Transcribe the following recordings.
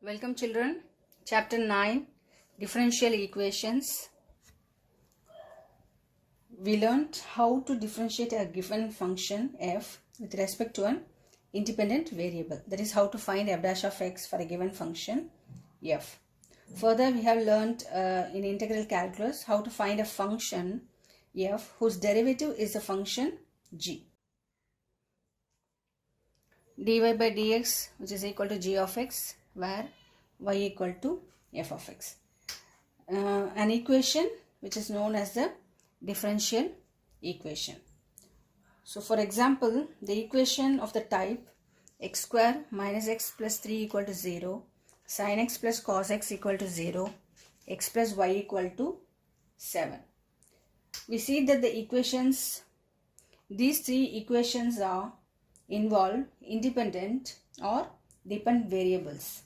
Welcome children. Chapter 9 Differential Equations. We learnt how to differentiate a given function f with respect to an independent variable. That is how to find f dash of x for a given function f. Further, we have learnt in integral calculus how to find a function f whose derivative is the function g. dy by dx which is equal to g of x, where y equal to f of x. An equation which is known as the differential equation. So for example, the equation of the type x square minus x plus 3 equal to 0, sin x plus cos x equal to 0, x plus y equal to 7. We see that these three equations involve independent or dependent variables.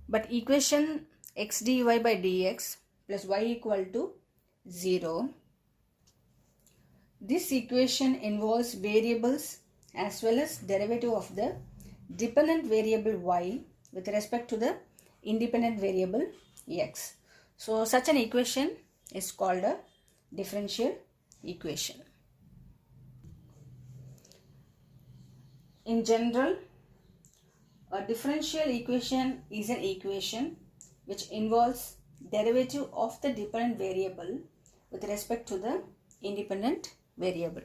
But equation x dy by dx plus y equal to 0, this equation involves variables as well as derivative of the dependent variable y with respect to the independent variable x. So such an equation is called a differential equation. In general, a differential equation is an equation which involves derivative of the dependent variable with respect to the independent variable.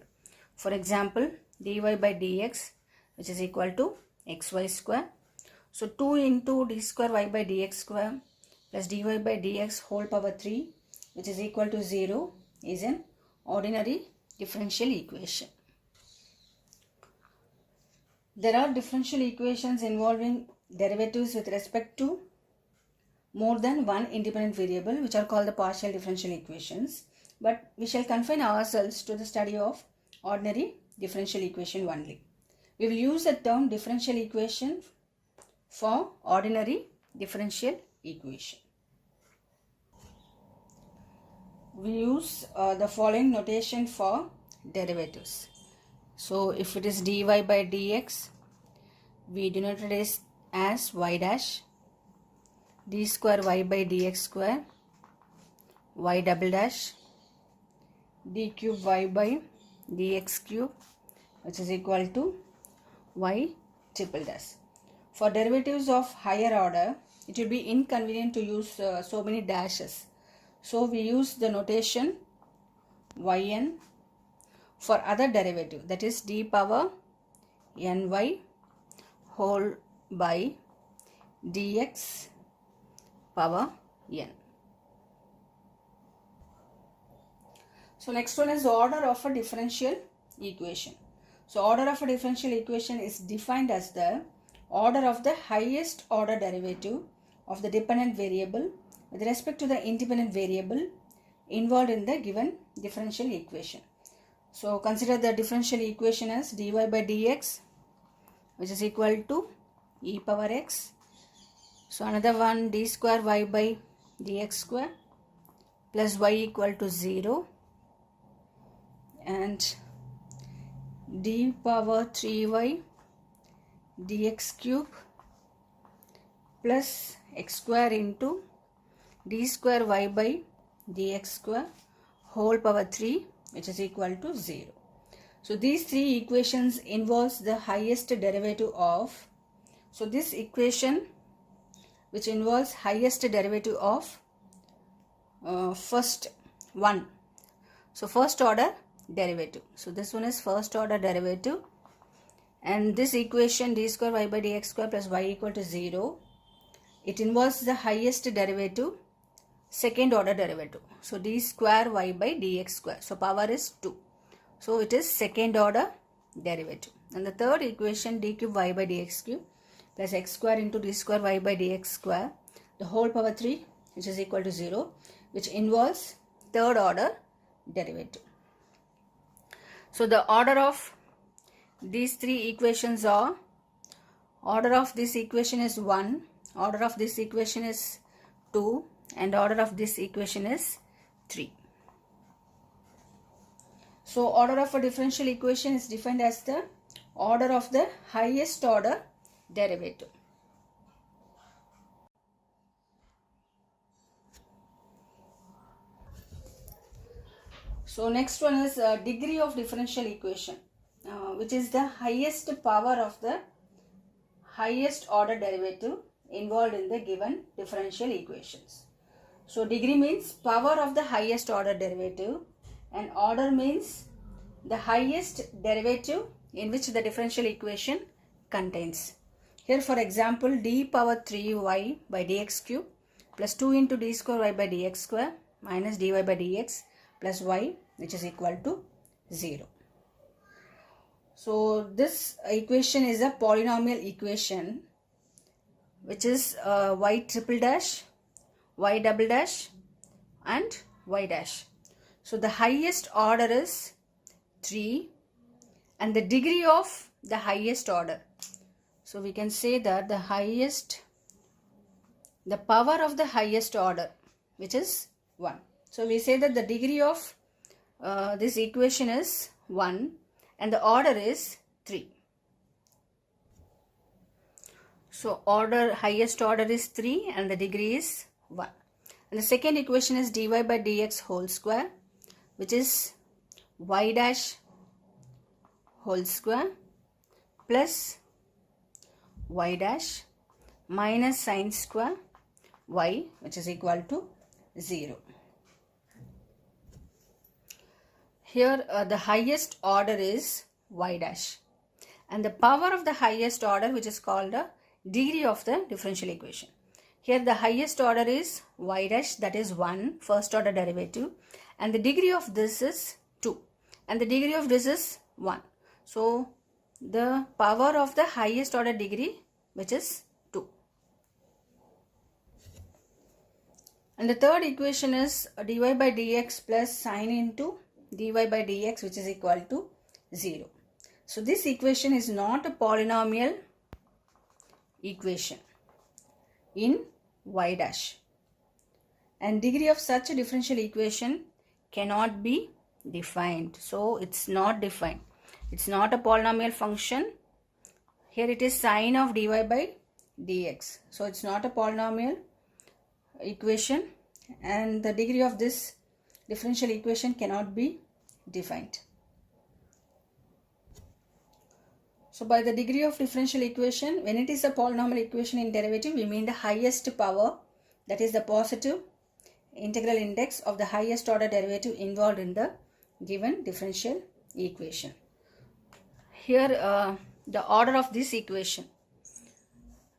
For example, dy by dx which is equal to xy square. So 2 into d square y by dx square plus dy by dx whole power 3 which is equal to 0 is an ordinary differential equation. There are differential equations involving derivatives with respect to more than one independent variable, which are called the partial differential equations. But we shall confine ourselves to the study of ordinary differential equation only. We will use the term differential equation for ordinary differential equation. We use the following notation for derivatives. So if it is dy by dx, we denote it as y dash, d square y by dx square, y double dash, d cube y by dx cube which is equal to y triple dash. For derivatives of higher order, it will be inconvenient to use so many dashes. So we use the notation yn for other derivative, that is d power ny whole by dx power n. So next one is order of a differential equation. So order of a differential equation is defined as the order of the highest order derivative of the dependent variable with respect to the independent variable involved in the given differential equation. So consider the differential equation as dy by dx which is equal to e power x. So another one, d square y by dx square plus y equal to 0, and d power 3y dx cube plus x square into d square y by dx square whole power 3 which is equal to 0. So these three equations involves the highest derivative of, so this equation which involves highest derivative of first one. So first order derivative. So this one is first order derivative, and this equation d square y by dx square plus y equal to 0, it involves the highest derivative, second order derivative. So d square y by dx square. So power is 2. So it is second order derivative. And the third equation d cube y by dx cube plus x square into d square y by dx square the whole power 3 which is equal to 0, which involves third order derivative. So the order of these three equations are, order of this equation is 1, order of this equation is 2, and order of this equation is 3. So order of a differential equation is defined as the order of the highest order derivative. So next one is degree of differential equation, which is the highest power of the highest order derivative involved in the given differential equations. So degree means power of the highest order derivative, and order means the highest derivative in which the differential equation contains. Here for example, d power 3y by dx cube plus 2 into d square y by dx square minus dy by dx plus y, which is equal to 0. So this equation is a polynomial equation which is y triple dash, y double dash and y dash. So the highest order is 3 and the degree of the highest order. So we can say that the power of the highest order, which is 1. So we say that the degree of this equation is 1 and the order is 3. So highest order is 3 and the degree is 1. And the second equation is dy by dx whole square, which is y dash whole square plus y dash minus sine square y, which is equal to 0. Here the highest order is y dash and the power of the highest order, which is called the degree of the differential equation. Here the highest order is y dash, that is 1, first order derivative, and the degree of this is 2 and the degree of this is 1. So the power of the highest order degree, which is 2. And the third equation is dy by dx plus sine into dy by dx, which is equal to 0. So this equation is not a polynomial equation in y dash, and degree of such a differential equation cannot be defined. So it's not defined. It's not a polynomial function. Here it is sine of dy by dx. So it's not a polynomial equation and the degree of this differential equation cannot be defined. So by the degree of differential equation, when it is a polynomial equation in derivative, we mean the highest power, that is the positive integral index of the highest order derivative involved in the given differential equation. Here the order of this equation,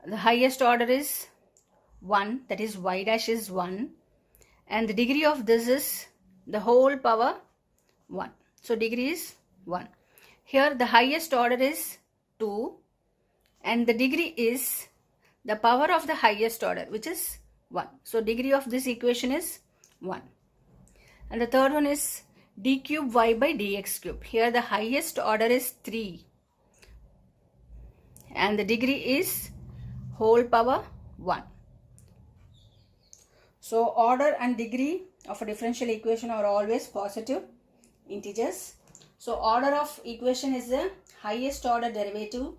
the highest order is 1, that is y dash is 1, and the degree of this is the whole power 1. So degree is 1. Here the highest order is 2 and the degree is the power of the highest order, which is 1. So degree of this equation is 1. And the third one is d cube y by dx cube. Here the highest order is 3 and the degree is whole power 1. So order and degree of a differential equation are always positive integers. So order of equation is the highest order derivative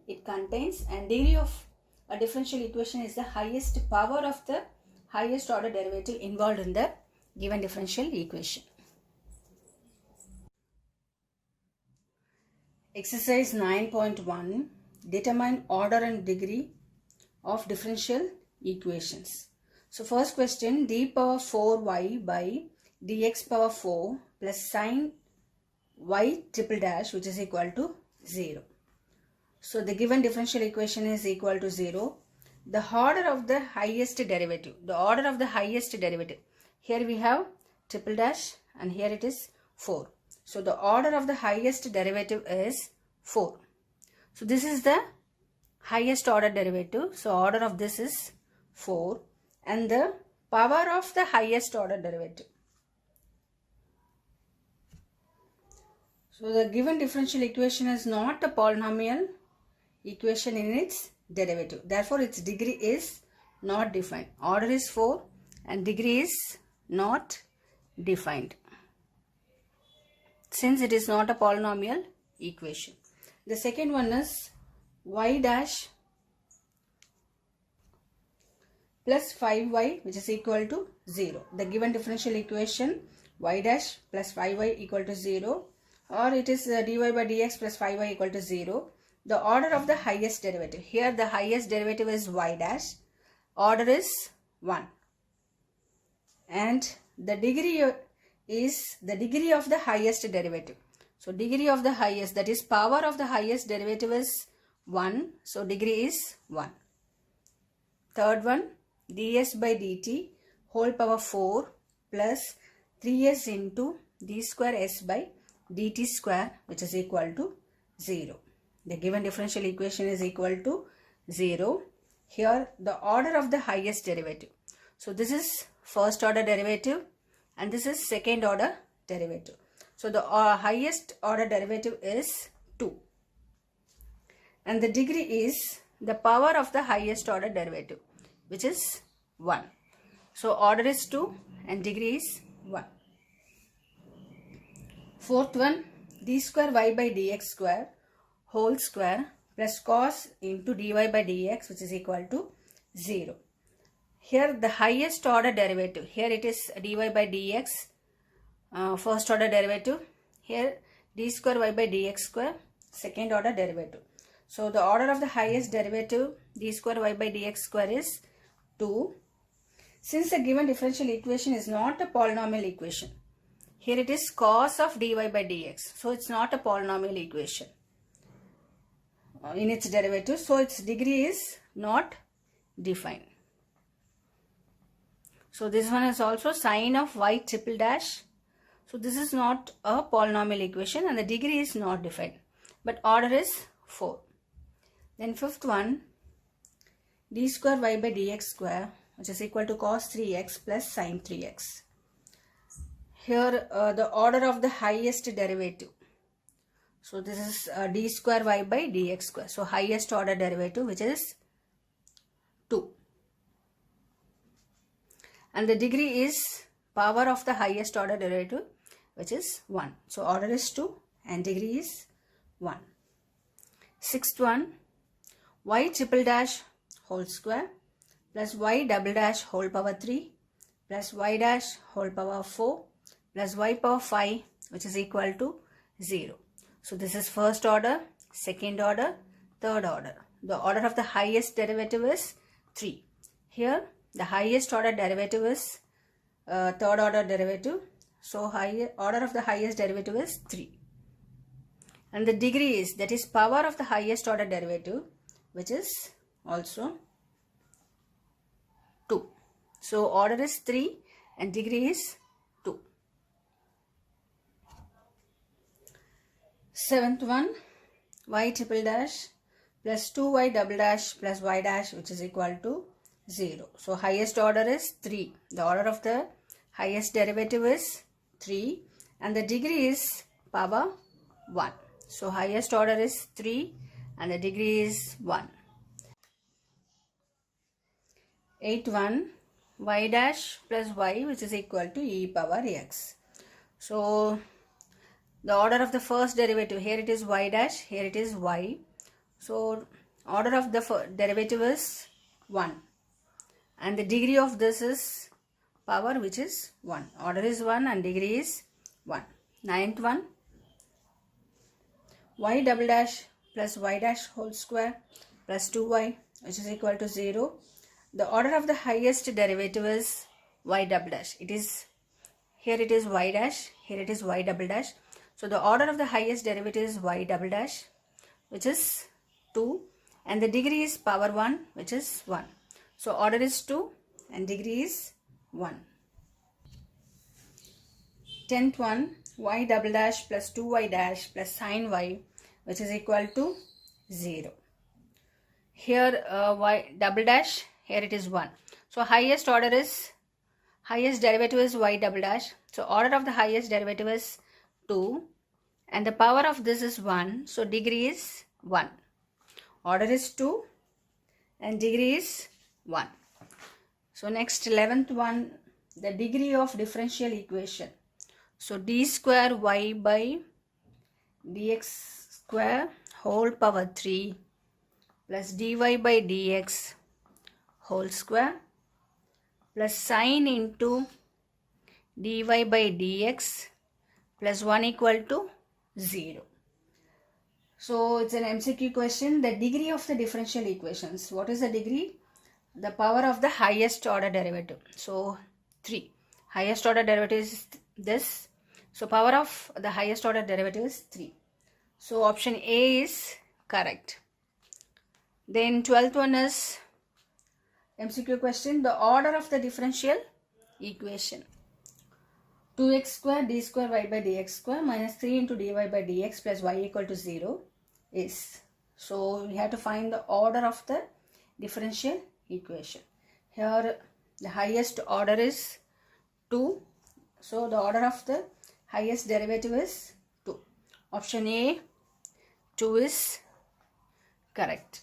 it contains, and degree of a differential equation is the highest power of the highest order derivative involved in the given differential equation. Exercise 9.1. Determine order and degree of differential equations. So first question, d power 4y by dx power 4 plus sine y triple dash, which is equal to 0. So the given differential equation is equal to 0. The order of the highest derivative, here we have triple dash and here it is 4. So the order of the highest derivative is 4. So this is the highest order derivative. So order of this is 4 and the power of the highest order derivative. So the given differential equation is not a polynomial equation in its derivative. Therefore its degree is not defined. Order is 4 and degree is not defined, since it is not a polynomial equation. The second one is y dash plus 5y, which is equal to 0. The given differential equation y dash plus 5y equal to 0, or it is dy by dx plus 5y equal to 0. The order of the highest derivative. Here the highest derivative is y dash. Order is 1. And the degree is the degree of the highest derivative. So degree of the highest, that is power of the highest derivative is 1. So degree is 1. Third one, ds by dt whole power 4 plus 3s into d square s by dt square, which is equal to 0. The given differential equation is equal to 0. Here the order of the highest derivative. So this is first order derivative and this is second order derivative. So the highest order derivative is 2. And the degree is the power of the highest order derivative, which is 1. So order is 2 and degree is 1. Fourth one, d square y by dx square whole square plus cos into dy by dx, which is equal to 0. Here the highest order derivative, here it is dy by dx, first order derivative. Here d square y by dx square, second order derivative. So the order of the highest derivative d square y by dx square is 2. Since the given differential equation is not a polynomial equation, here it is cos of dy by dx. So it's not a polynomial equation in its derivative. So its degree is not defined. So this one is also sine of y triple dash. So this is not a polynomial equation and the degree is not defined. But order is 4. Then fifth one, d square y by dx square, which is equal to cos 3x plus sin 3x. Here the order of the highest derivative. So this is d square y by dx square. So highest order derivative, which is 2. And the degree is power of the highest order derivative, which is 1. So order is 2 and degree is 1. Sixth one, y triple dash whole square plus y double dash whole power 3 plus y dash whole power 4 plus y power 5, which is equal to 0. So this is first order, second order, third order. The order of the highest derivative is 3. Here the highest order derivative is third order derivative. So order of the highest derivative is 3. And the degree is, that is power of the highest order derivative, which is also 2. So order is 3 and degree is 2. Seventh one, y triple dash plus 2y double dash plus y dash, which is equal to 0. So highest order is 3. The order of the highest derivative is 3 and the degree is power 1. So highest order is 3 and the degree is 1. Eighth one, y dash plus y, which is equal to e power x. So the order of the first derivative, here it is y dash, here it is y. So order of the derivative is 1 and the degree of this is power, which is 1. Order is 1 and degree is 1. Ninth one, y double dash plus y dash whole square plus 2y, which is equal to 0. The order of the highest derivative is y double dash. It is, here it is y dash, here it is y double dash. So the order of the highest derivative is y double dash, which is 2 and the degree is power 1, which is 1. So order is 2 and degree is 1. Tenth one, y double dash plus 2y dash plus sin y, which is equal to 0. Here y double dash, here it is 1. So highest derivative is y double dash. So order of the highest derivative is 2 and the power of this is 1. So degree is 1. Order is 2 and degree is 1. So next 11th one, the degree of differential equation. So d square y by dx square whole power 3 plus dy by dx whole square plus sine into dy by dx plus 1 equal to 0. So it's an MCQ question. The degree of the differential equations. What is the degree? The power of the highest order derivative. So 3. Highest order derivative is this. So power of the highest order derivative is 3. So option A is correct. Then 12th one is MCQ question. The order of the differential equation. 2x square d square y by dx square minus 3 into dy by dx plus y equal to 0 is. So we have to find the order of the differential equation. Here the highest order is 2. So the order of the highest derivative is 2. Option A, 2 is correct.